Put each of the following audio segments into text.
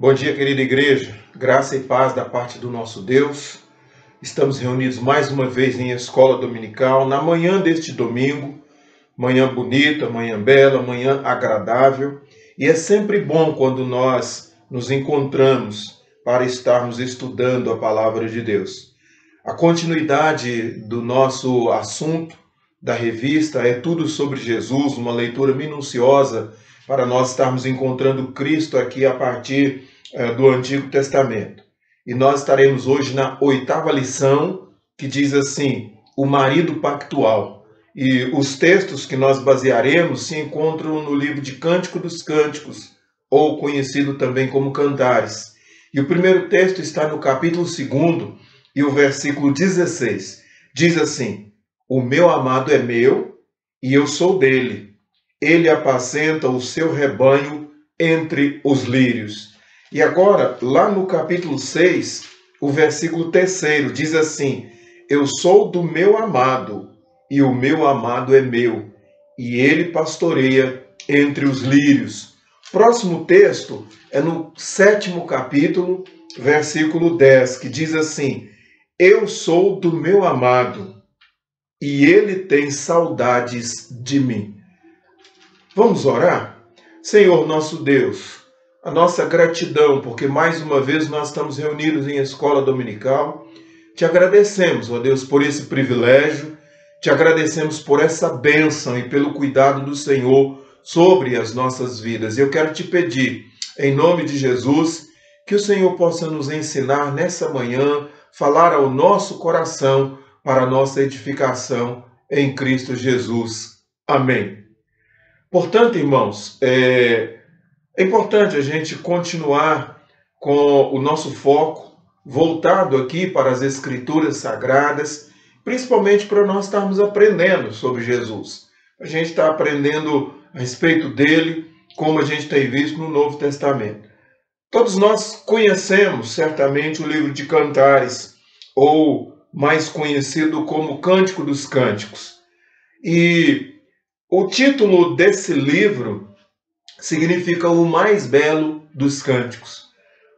Bom dia, querida igreja. Graça e paz da parte do nosso Deus. Estamos reunidos mais uma vez em escola dominical, na manhã deste domingo. Manhã bonita, manhã bela, manhã agradável. E é sempre bom quando nós nos encontramos para estarmos estudando a palavra de Deus. A continuidade do nosso assunto da revista é tudo sobre Jesus, uma leitura minuciosa para nós estarmos encontrando Cristo aqui a partir do Antigo Testamento. E nós estaremos hoje na 8ª lição, que diz assim, o marido pactual. E os textos que nós basearemos se encontram no livro de Cântico dos Cânticos, ou conhecido também como Cantares. E o primeiro texto está no capítulo 2 e o versículo 16. Diz assim, o meu amado é meu e eu sou dele. Ele apacenta o seu rebanho entre os lírios. E agora, lá no capítulo 6, o versículo 3 diz assim, eu sou do meu amado, e o meu amado é meu, e ele pastoreia entre os lírios. Próximo texto é no 7º capítulo, versículo 10, que diz assim, eu sou do meu amado, e ele tem saudades de mim. Vamos orar? Senhor nosso Deus, a nossa gratidão, porque mais uma vez nós estamos reunidos em escola dominical. Te agradecemos, ó Deus, por esse privilégio, te agradecemos por essa bênção e pelo cuidado do Senhor sobre as nossas vidas. Eu quero te pedir, em nome de Jesus, que o Senhor possa nos ensinar nessa manhã, falar ao nosso coração para a nossa edificação em Cristo Jesus. Amém. Portanto, irmãos, é importante a gente continuar com o nosso foco voltado aqui para as Escrituras Sagradas, principalmente para nós estarmos aprendendo sobre Jesus. A gente está aprendendo a respeito dele, como a gente tem visto no Novo Testamento. Todos nós conhecemos certamente o livro de Cantares, ou mais conhecido como Cântico dos Cânticos. E o título desse livro significa o mais belo dos cânticos.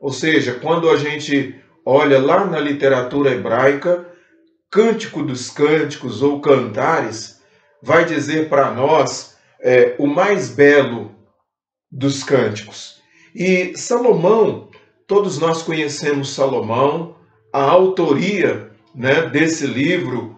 Ou seja, quando a gente olha lá na literatura hebraica, Cântico dos Cânticos ou Cantares, vai dizer para nós o mais belo dos cânticos. E Salomão, todos nós conhecemos Salomão, a autoria desse livro,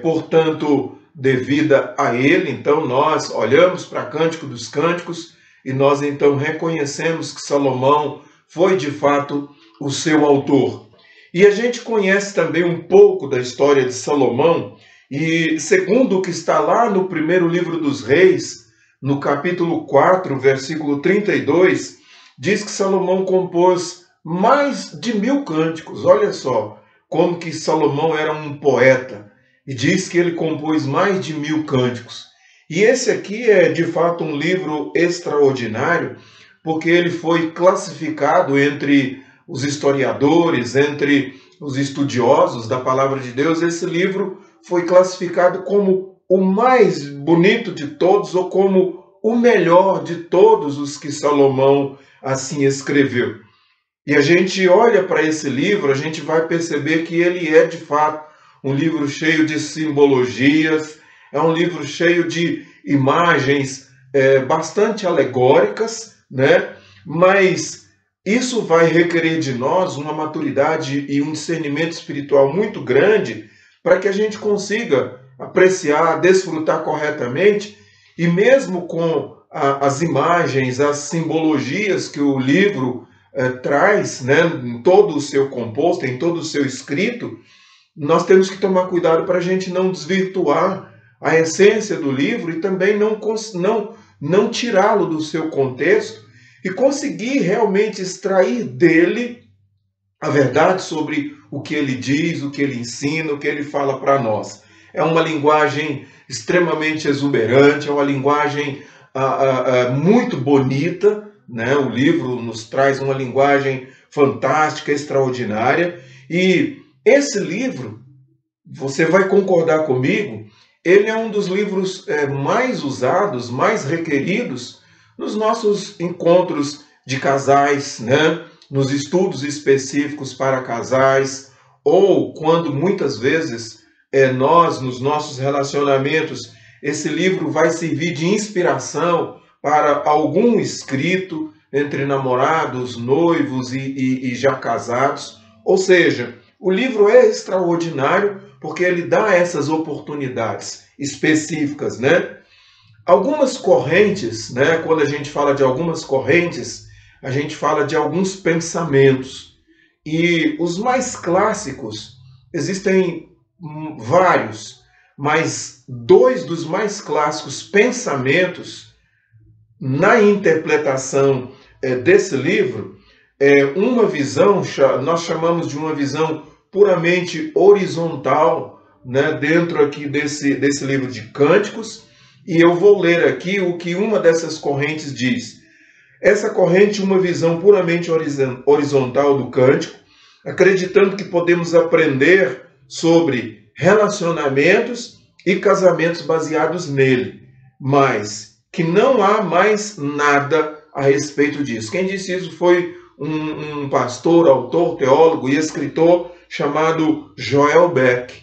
portanto, devida a ele. Então nós olhamos para Cântico dos Cânticos e nós então reconhecemos que Salomão foi de fato o seu autor. E a gente conhece também um pouco da história de Salomão e segundo o que está lá no primeiro livro dos Reis, no capítulo 4, versículo 32, diz que Salomão compôs mais de 1000 cânticos. Olha só como que Salomão era um poeta. E diz que ele compôs mais de 1000 cânticos. E esse aqui é, de fato, um livro extraordinário, porque ele foi classificado entre os historiadores, entre os estudiosos da palavra de Deus. Esse livro foi classificado como o mais bonito de todos, ou como o melhor de todos os que Salomão assim escreveu. E a gente olha para esse livro, a gente vai perceber que ele é, de fato, um livro cheio de simbologias, é um livro cheio de imagens bastante alegóricas, mas isso vai requerer de nós uma maturidade e um discernimento espiritual muito grande para que a gente consiga apreciar, desfrutar corretamente, e mesmo com as imagens, as simbologias que o livro traz, em todo o seu composto, em todo o seu escrito, nós temos que tomar cuidado para a gente não desvirtuar a essência do livro e também não tirá-lo do seu contexto e conseguir realmente extrair dele a verdade sobre o que ele diz, o que ele ensina, o que ele fala para nós. É uma linguagem extremamente exuberante, é uma linguagem muito bonita, O livro nos traz uma linguagem fantástica, extraordinária, e esse livro, você vai concordar comigo, ele é um dos livros mais usados, mais requeridos nos nossos encontros de casais, né? Nos estudos específicos para casais, ou quando muitas vezes nós, nos nossos relacionamentos, esse livro vai servir de inspiração para algum escrito entre namorados, noivos e já casados. Ou seja, o livro é extraordinário porque ele dá essas oportunidades específicas, né? Algumas correntes, né? Quando a gente fala de algumas correntes, a gente fala de alguns pensamentos. E os mais clássicos, existem vários, mas dois dos mais clássicos pensamentos na interpretação desse livro é uma visão, nós chamamos de uma visão puramente horizontal, né, dentro aqui desse livro de Cânticos, e eu vou ler aqui o que uma dessas correntes diz. Essa corrente, uma visão puramente horizontal do Cântico, acreditando que podemos aprender sobre relacionamentos e casamentos baseados nele, mas que não há mais nada a respeito disso. Quem disse isso foi um pastor, autor, teólogo e escritor chamado Joel Beck.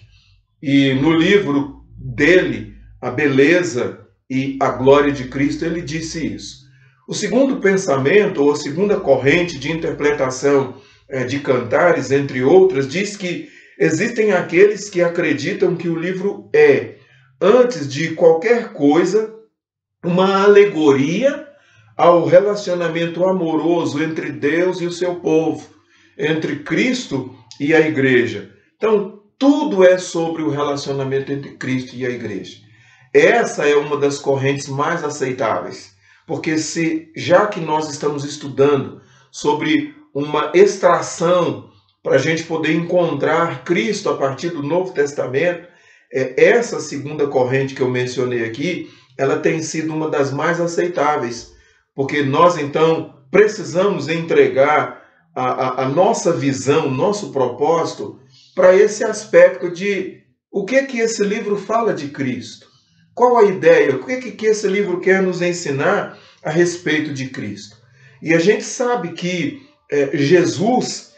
E no livro dele, A Beleza e a Glória de Cristo, ele disse isso. O segundo pensamento, ou a segunda corrente de interpretação de Cantares, entre outras, diz que existem aqueles que acreditam que o livro é, antes de qualquer coisa, uma alegoria ao relacionamento amoroso entre Deus e o seu povo, entre Cristo e a igreja. Então, tudo é sobre o relacionamento entre Cristo e a igreja. Essa é uma das correntes mais aceitáveis, porque já que nós estamos estudando sobre uma extração para a gente poder encontrar Cristo a partir do Novo Testamento, essa segunda corrente que eu mencionei aqui, ela tem sido uma das mais aceitáveis, porque nós então precisamos entregar a nossa visão, nosso propósito para esse aspecto de o que esse livro fala de Cristo. Qual a ideia? O que esse livro quer nos ensinar a respeito de Cristo? E a gente sabe que Jesus,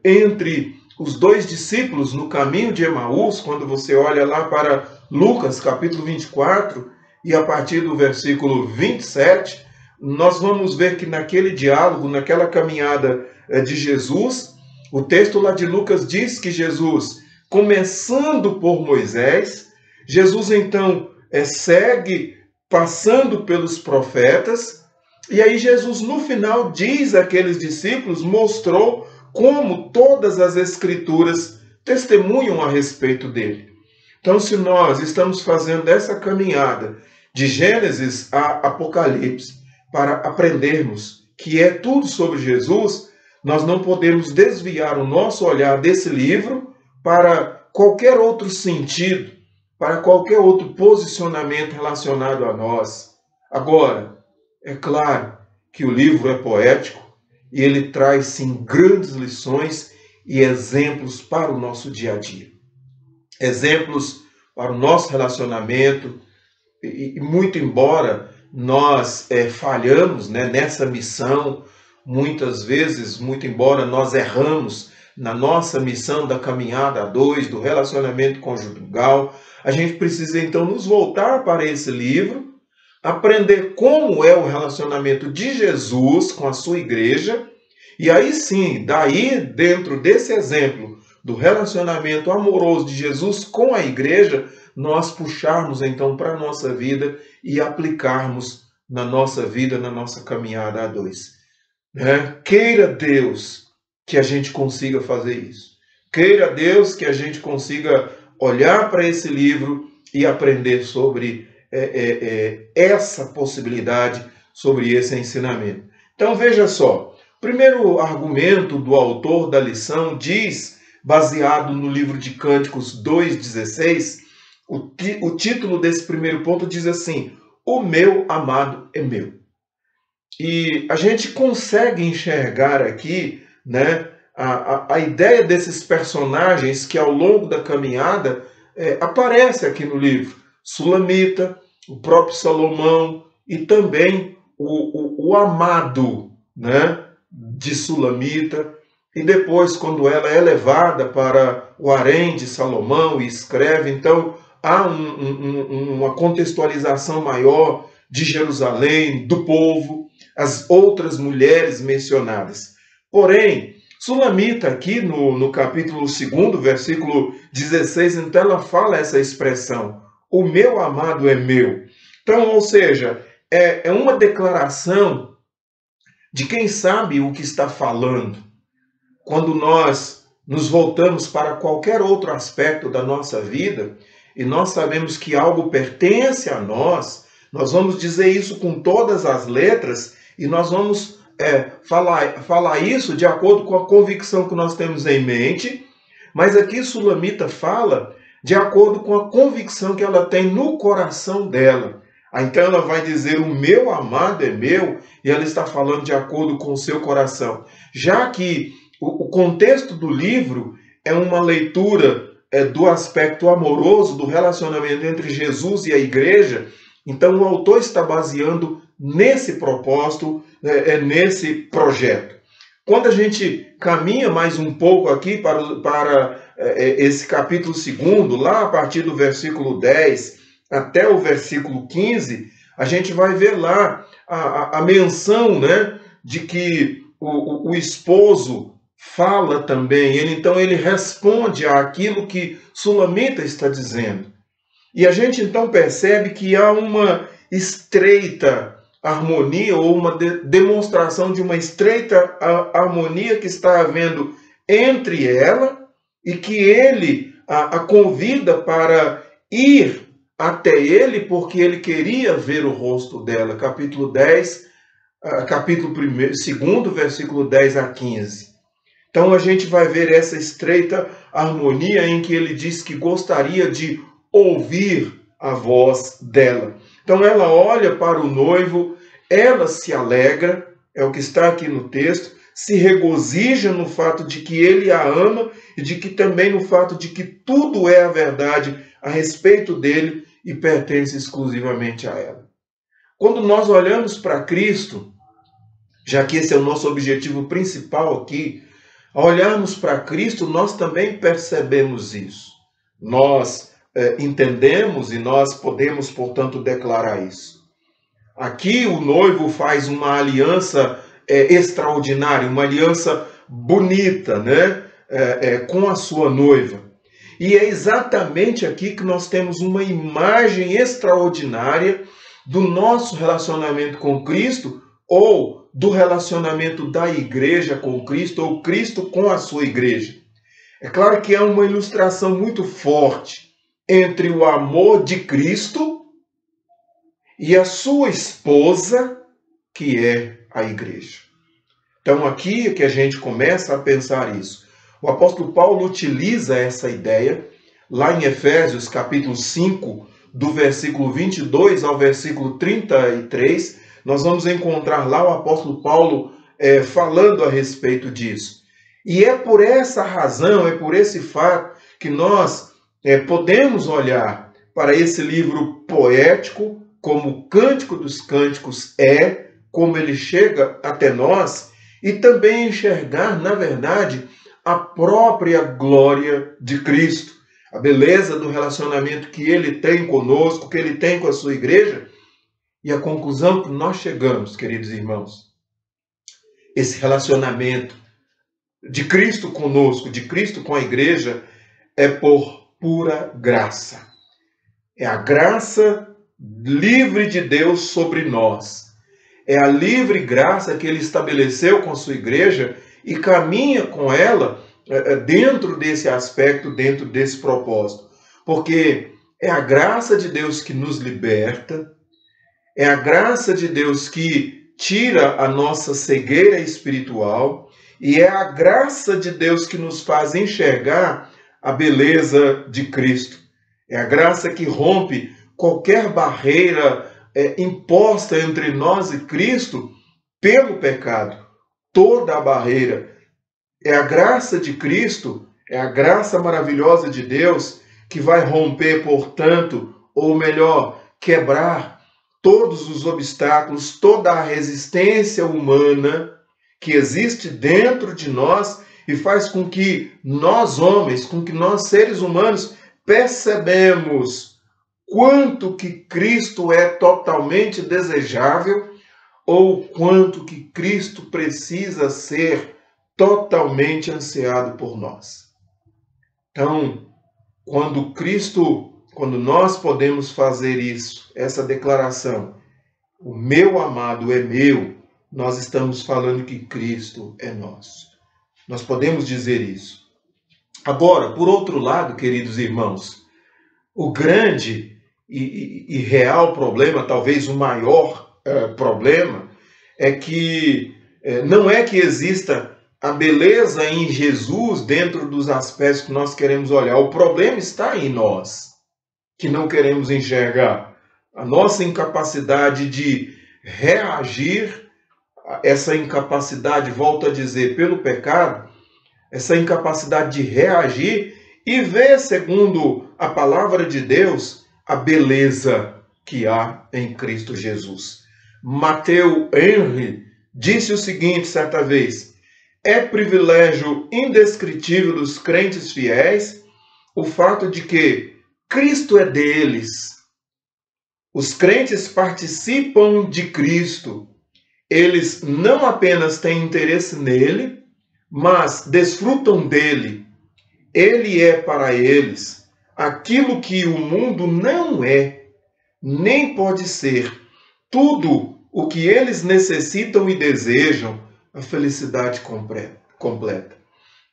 entre os dois discípulos no caminho de Emaús, quando você olha lá para Lucas capítulo 24, e a partir do versículo 27, nós vamos ver que naquele diálogo, naquela caminhada de Jesus, o texto lá de Lucas diz que Jesus, começando por Moisés, Jesus então segue passando pelos profetas, e aí Jesus no final diz àqueles discípulos, mostrou como todas as escrituras testemunham a respeito dele. Então, se nós estamos fazendo essa caminhada de Gênesis a Apocalipse para aprendermos que é tudo sobre Jesus, nós não podemos desviar o nosso olhar desse livro para qualquer outro sentido, para qualquer outro posicionamento relacionado a nós. Agora, é claro que o livro é poético e ele traz, sim, grandes lições e exemplos para o nosso dia a dia. Exemplos para o nosso relacionamento, e muito embora nós falhamos, né, nessa missão, muitas vezes, muito embora nós erramos na nossa missão da caminhada a dois, do relacionamento conjugal, a gente precisa então nos voltar para esse livro, aprender como é o relacionamento de Jesus com a sua igreja, e aí sim, daí dentro desse exemplo do relacionamento amoroso de Jesus com a igreja, nós puxarmos então para a nossa vida e aplicarmos na nossa vida, na nossa caminhada a dois. Queira Deus que a gente consiga fazer isso. Queira Deus que a gente consiga olhar para esse livro e aprender sobre essa possibilidade, sobre esse ensinamento. Então veja só, o primeiro argumento do autor da lição diz, baseado no livro de Cânticos 2,16, o título desse primeiro ponto diz assim: o meu amado é meu. E a gente consegue enxergar aqui, né, a ideia desses personagens que ao longo da caminhada aparece aqui no livro. Sulamita, o próprio Salomão e também o amado, né, de Sulamita, e depois, quando ela é levada para o harém de Salomão e escreve, então há uma contextualização maior de Jerusalém, do povo, as outras mulheres mencionadas. Porém, Sulamita, aqui no capítulo 2, versículo 16, então ela fala essa expressão: o meu amado é meu. Então, ou seja, é uma declaração de quem sabe o que está falando. Quando nós nos voltamos para qualquer outro aspecto da nossa vida e nós sabemos que algo pertence a nós, nós vamos dizer isso com todas as letras e nós vamos falar isso de acordo com a convicção que nós temos em mente, mas aqui Sulamita fala de acordo com a convicção que ela tem no coração dela. Então ela vai dizer: o meu amado é meu, e ela está falando de acordo com o seu coração. Já que o contexto do livro é uma leitura do aspecto amoroso, do relacionamento entre Jesus e a igreja, então o autor está baseando nesse propósito, nesse projeto. Quando a gente caminha mais um pouco aqui para esse capítulo 2, lá a partir do versículo 10 até o versículo 15, a gente vai ver lá a menção, né, de que o esposo fala também, então ele responde àquilo que Sulamita está dizendo. E a gente então percebe que há uma estreita harmonia, ou uma demonstração de uma estreita harmonia que está havendo entre ela, e que ele a convida para ir até ele, porque ele queria ver o rosto dela. Capítulo 10, capítulo 2, versículo 10 a 15. Então a gente vai ver essa estreita harmonia em que ele diz que gostaria de ouvir a voz dela. Então ela olha para o noivo, ela se alegra, é o que está aqui no texto, se regozija no fato de que ele a ama e de que também no fato de que tudo é a verdade a respeito dele e pertence exclusivamente a ela. Quando nós olhamos para Cristo, já que esse é o nosso objetivo principal aqui, ao olharmos para Cristo, nós também percebemos isso. Nós entendemos e nós podemos, portanto, declarar isso. Aqui o noivo faz uma aliança extraordinária, uma aliança bonita, né? Com a sua noiva. E é exatamente aqui que nós temos uma imagem extraordinária do nosso relacionamento com Cristo, ou do relacionamento da igreja com Cristo, ou Cristo com a sua igreja. É claro que é uma ilustração muito forte entre o amor de Cristo e a sua esposa, que é a igreja. Então aqui é que a gente começa a pensar isso. O apóstolo Paulo utiliza essa ideia lá em Efésios capítulo 5, do versículo 22 ao versículo 33, nós vamos encontrar lá o apóstolo Paulo falando a respeito disso. E é por essa razão, é por esse fato que nós podemos olhar para esse livro poético, como o Cântico dos Cânticos como ele chega até nós, e também enxergar, na verdade, a própria glória de Cristo, a beleza do relacionamento que ele tem conosco, que ele tem com a sua igreja, e a conclusão que nós chegamos, queridos irmãos, esse relacionamento de Cristo conosco, de Cristo com a igreja, é por pura graça. É a graça livre de Deus sobre nós. É a livre graça que ele estabeleceu com a sua igreja e caminha com ela dentro desse aspecto, dentro desse propósito. Porque é a graça de Deus que nos liberta, é a graça de Deus que tira a nossa cegueira espiritual, e é a graça de Deus que nos faz enxergar a beleza de Cristo. É a graça que rompe qualquer barreira imposta entre nós e Cristo pelo pecado. Toda a barreira. É a graça de Cristo, é a graça maravilhosa de Deus que vai romper, portanto, ou melhor, quebrar todos os obstáculos, toda a resistência humana que existe dentro de nós e faz com que nós homens, com que nós seres humanos percebemos quanto que Cristo é totalmente desejável ou quanto que Cristo precisa ser totalmente ansiado por nós. Então, quando nós podemos fazer isso, essa declaração, o meu amado é meu, nós estamos falando que Cristo é nosso. Nós podemos dizer isso. Agora, por outro lado, queridos irmãos, o grande e real problema, talvez o maior problema, é que não é que exista a beleza em Jesus dentro dos aspectos que nós queremos olhar. O problema está em nós, que não queremos enxergar. A nossa incapacidade de reagir, essa incapacidade, volto a dizer, pelo pecado, essa incapacidade de reagir e ver, segundo a palavra de Deus, a beleza que há em Cristo Jesus. Matthew Henry disse o seguinte certa vez: é privilégio indescritível dos crentes fiéis o fato de que Cristo é deles. Os crentes participam de Cristo. Eles não apenas têm interesse nele, mas desfrutam dele. Ele é para eles aquilo que o mundo não é, nem pode ser. Tudo o que eles necessitam e desejam, a felicidade completa.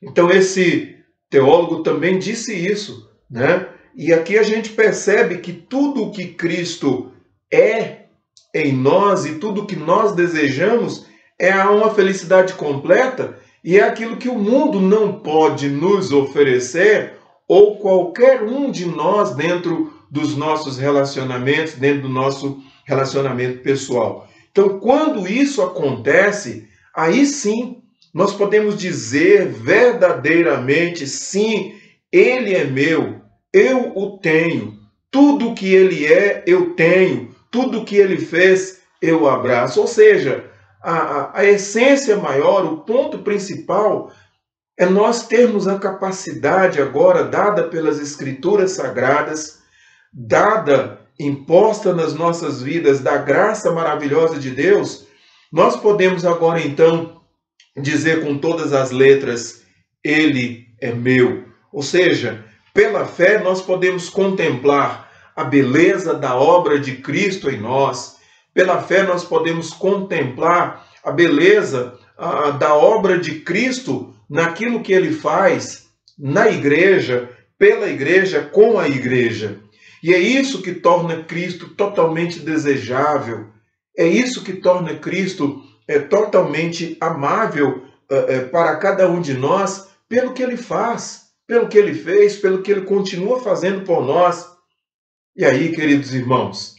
Então esse teólogo também disse isso, né? E aqui a gente percebe que tudo o que Cristo é em nós e tudo o que nós desejamos é uma felicidade completa e é aquilo que o mundo não pode nos oferecer ou qualquer um de nós dentro dos nossos relacionamentos, dentro do nosso relacionamento pessoal. Então, quando isso acontece, aí sim nós podemos dizer verdadeiramente, sim, ele é meu, eu o tenho, tudo que ele é, eu tenho, tudo que ele fez, eu abraço. Ou seja, a essência maior, o ponto principal, é nós termos a capacidade agora, dada pelas Escrituras Sagradas, dada, imposta nas nossas vidas, da graça maravilhosa de Deus, nós podemos agora então dizer com todas as letras, ele é meu. Ou seja, pela fé nós podemos contemplar a beleza da obra de Cristo em nós. Pela fé nós podemos contemplar a beleza da obra de Cristo naquilo que ele faz na igreja, pela igreja, com a igreja. E é isso que torna Cristo totalmente desejável. É isso que torna Cristo totalmente amável para cada um de nós, pelo que ele faz, pelo que ele fez, pelo que ele continua fazendo por nós. E aí, queridos irmãos,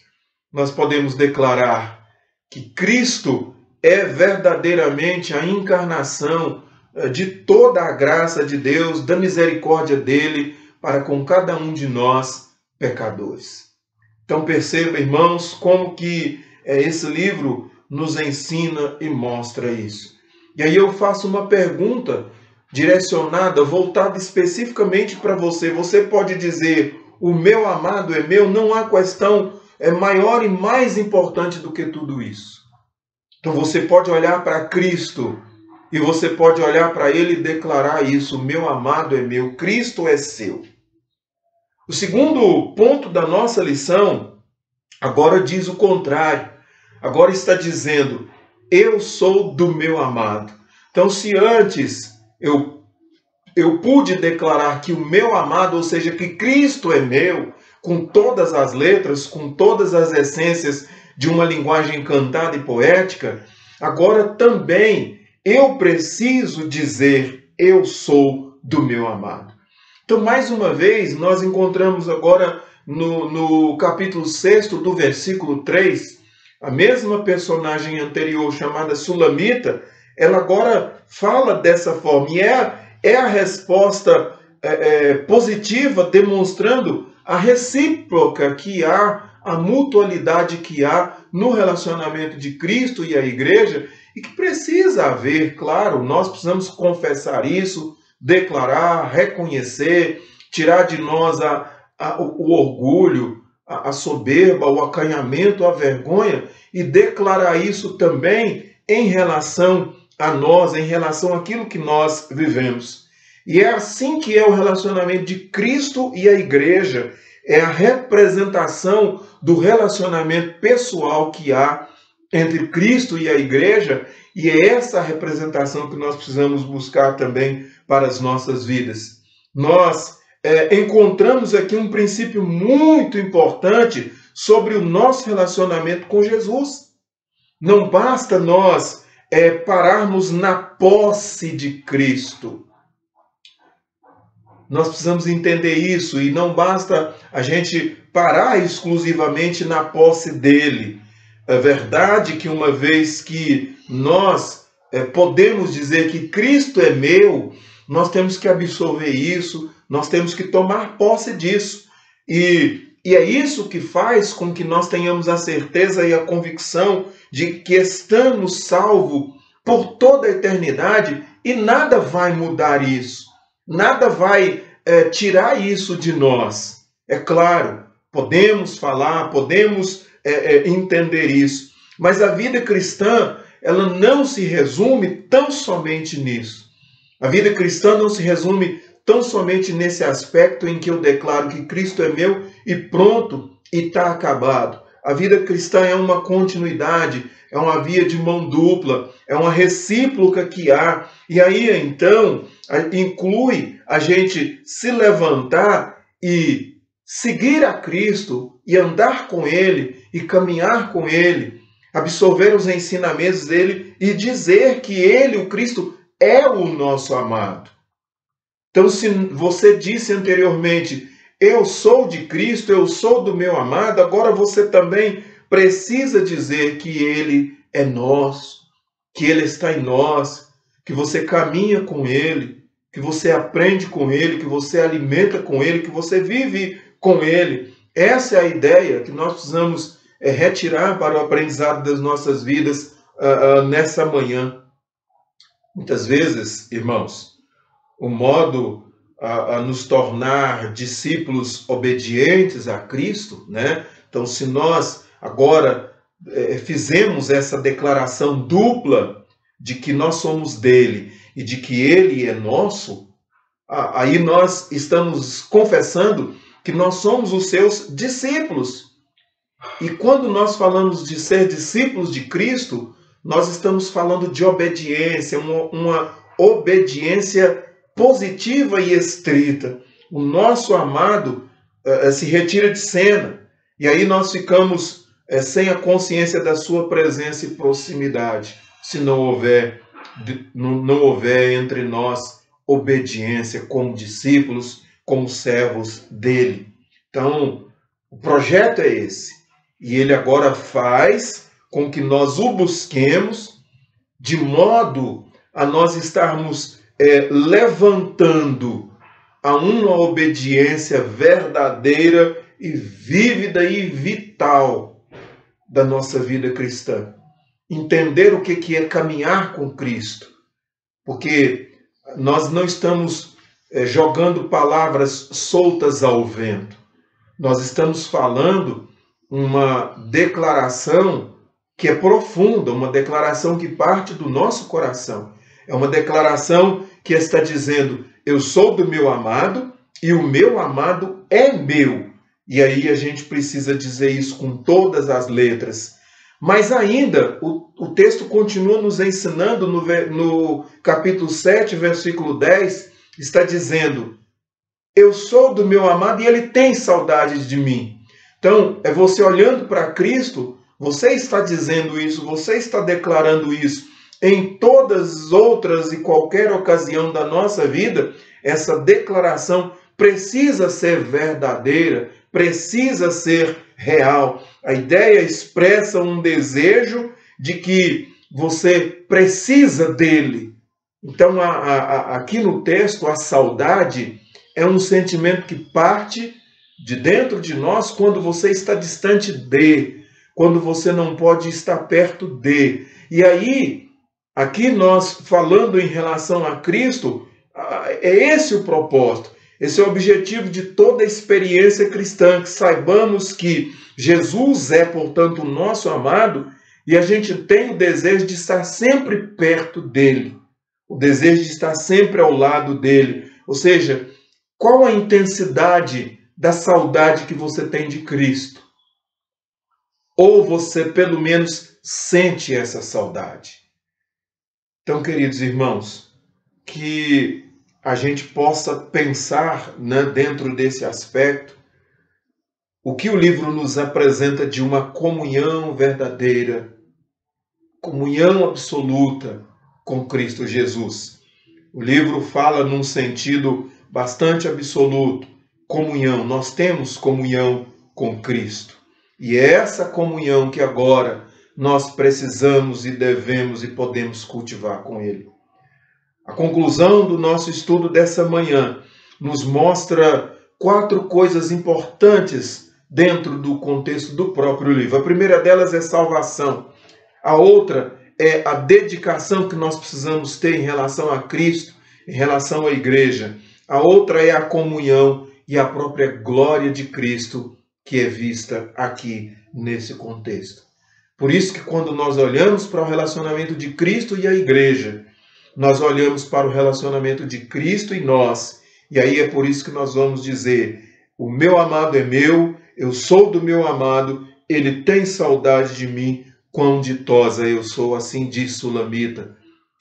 nós podemos declarar que Cristo é verdadeiramente a encarnação de toda a graça de Deus, da misericórdia dele para com cada um de nós, pecadores. Então perceba, irmãos, como que esse livro nos ensina e mostra isso. E aí eu faço uma pergunta direcionada, voltada especificamente para você. Você pode dizer, o meu amado é meu? Não há questão maior e mais importante do que tudo isso. Então você pode olhar para Cristo e você pode olhar para ele e declarar isso, o meu amado é meu, Cristo é seu. O segundo ponto da nossa lição agora diz o contrário. Agora está dizendo, eu sou do meu amado. Então se antes eu pude declarar que o meu amado, ou seja, que Cristo é meu, com todas as letras, com todas as essências de uma linguagem cantada e poética, agora também eu preciso dizer, eu sou do meu amado. Então, mais uma vez, nós encontramos agora no capítulo 6 do versículo 3, a mesma personagem anterior chamada Sulamita, ela agora fala dessa forma, e é a resposta positiva, demonstrando a recíproca que há, a mutualidade que há no relacionamento de Cristo e a igreja, e que precisa haver, claro, nós precisamos confessar isso, declarar, reconhecer, tirar de nós o orgulho, a soberba, o acanhamento, a vergonha, e declarar isso também em relação a nós, em relação àquilo que nós vivemos. E é assim que é o relacionamento de Cristo e a igreja, é a representação do relacionamento pessoal que há entre Cristo e a igreja, e é essa representação que nós precisamos buscar também para as nossas vidas. Nós encontramos aqui um princípio muito importante sobre o nosso relacionamento com Jesus. Não basta nós pararmos na posse de Cristo. Nós precisamos entender isso, e não basta a gente parar exclusivamente na posse dele. É verdade que uma vez que nós podemos dizer que Cristo é meu, nós temos que absorver isso, nós temos que tomar posse disso. E é isso que faz com que nós tenhamos a certeza e a convicção de que estamos salvos por toda a eternidade, e nada vai mudar isso. Nada vai tirar isso de nós. É claro, podemos falar, podemos entender isso, mas a vida cristã, ela não se resume tão somente nisso. A vida cristã não se resume tão somente nesse aspecto em que eu declaro que Cristo é meu e pronto, e está acabado. A vida cristã é uma continuidade, é uma via de mão dupla, é uma recíproca que há. E aí, então, inclui a gente se levantar e seguir a Cristo e andar com Ele e caminhar com Ele, absorver os ensinamentos dele e dizer que Ele, o Cristo, é o nosso amado. Então, se você disse anteriormente, eu sou de Cristo, eu sou do meu amado, agora você também precisa dizer que Ele é nosso, que Ele está em nós, que você caminha com Ele, que você aprende com Ele, que você alimenta com Ele, que você vive com Ele. Essa é a ideia que nós precisamos retirar para o aprendizado das nossas vidas nessa manhã. Muitas vezes, irmãos, o modo a nos tornar discípulos obedientes a Cristo, né? Então, se nós agora fizemos essa declaração dupla de que nós somos dele e de que ele é nosso, aí nós estamos confessando que nós somos os seus discípulos. E quando nós falamos de ser discípulos de Cristo, nós estamos falando de obediência, uma obediência positiva e estrita. O nosso amado se retira de cena, e aí nós ficamos sem a consciência da sua presença e proximidade, se não houver entre nós obediência como discípulos, como servos dele. Então, o projeto é esse, e ele agora faz com que nós o busquemos, de modo a nós estarmos levantando a uma obediência verdadeira e vívida e vital da nossa vida cristã. Entender o que é caminhar com Cristo, porque nós não estamos jogando palavras soltas ao vento. Nós estamos falando uma declaração que é profunda, uma declaração que parte do nosso coração. É uma declaração que está dizendo, eu sou do meu amado e o meu amado é meu. E aí a gente precisa dizer isso com todas as letras. Mas ainda, o texto continua nos ensinando no capítulo 7, versículo 10, está dizendo, eu sou do meu amado e ele tem saudade de mim. Então, é você olhando para Cristo, você está dizendo isso, você está declarando isso. Em todas as outras e qualquer ocasião da nossa vida, essa declaração precisa ser verdadeira, precisa ser real. A ideia expressa um desejo de que você precisa dele. Então, aqui no texto, a saudade é um sentimento que parte de dentro de nós quando você está distante dele, quando você não pode estar perto de. E aí, aqui nós falando em relação a Cristo, é esse o propósito, esse é o objetivo de toda a experiência cristã, que saibamos que Jesus é, portanto, o nosso amado, e a gente tem o desejo de estar sempre perto dele, o desejo de estar sempre ao lado dele. Ou seja, qual a intensidade da saudade que você tem de Cristo? Ou você, pelo menos, sente essa saudade? Então, queridos irmãos, que a gente possa pensar, né, dentro desse aspecto, o que o livro nos apresenta de uma comunhão verdadeira, comunhão absoluta com Cristo Jesus. O livro fala num sentido bastante absoluto, comunhão. Nós temos comunhão com Cristo. E é essa comunhão que agora nós precisamos e devemos e podemos cultivar com Ele. A conclusão do nosso estudo dessa manhã nos mostra 4 coisas importantes dentro do contexto do próprio livro. A primeira delas é salvação. A outra é a dedicação que nós precisamos ter em relação a Cristo, em relação à igreja. A outra é a comunhão e a própria glória de Cristo que é vista aqui nesse contexto. Por isso que quando nós olhamos para o relacionamento de Cristo e a igreja, nós olhamos para o relacionamento de Cristo e nós. E aí é por isso que nós vamos dizer, o meu amado é meu, eu sou do meu amado, ele tem saudade de mim, quão ditosa eu sou, assim diz Sulamita.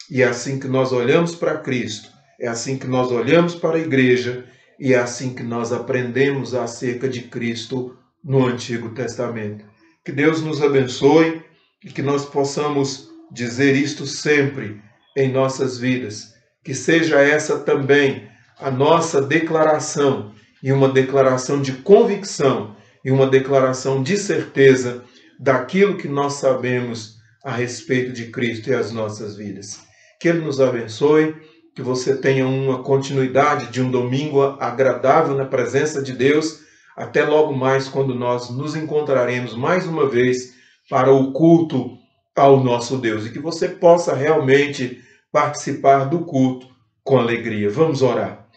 E é assim que nós olhamos para Cristo, é assim que nós olhamos para a igreja, e é assim que nós aprendemos acerca de Cristo no Antigo Testamento. Que Deus nos abençoe e que nós possamos dizer isto sempre em nossas vidas. Que seja essa também a nossa declaração, e uma declaração de convicção, e uma declaração de certeza daquilo que nós sabemos a respeito de Cristo e as nossas vidas. Que Ele nos abençoe, que você tenha uma continuidade de um domingo agradável na presença de Deus. Até logo mais, quando nós nos encontraremos mais uma vez para o culto ao nosso Deus. E que você possa realmente participar do culto com alegria. Vamos orar.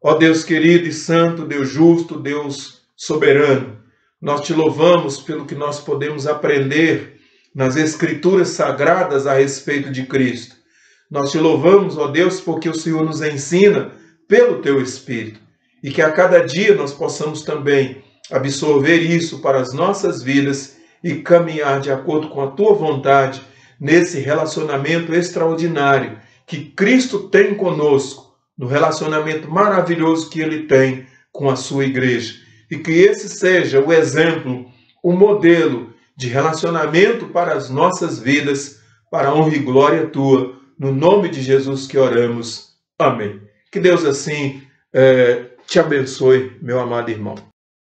Ó Deus querido e santo, Deus justo, Deus soberano, nós te louvamos pelo que nós podemos aprender nas Escrituras Sagradas a respeito de Cristo. Nós te louvamos, ó Deus, porque o Senhor nos ensina pelo teu Espírito. E que a cada dia nós possamos também absorver isso para as nossas vidas e caminhar de acordo com a tua vontade nesse relacionamento extraordinário que Cristo tem conosco, no relacionamento maravilhoso que Ele tem com a sua igreja. E que esse seja o exemplo, o modelo de relacionamento para as nossas vidas, para a honra e glória tua, no nome de Jesus que oramos. Amém. Que Deus assim te abençoe, meu amado irmão.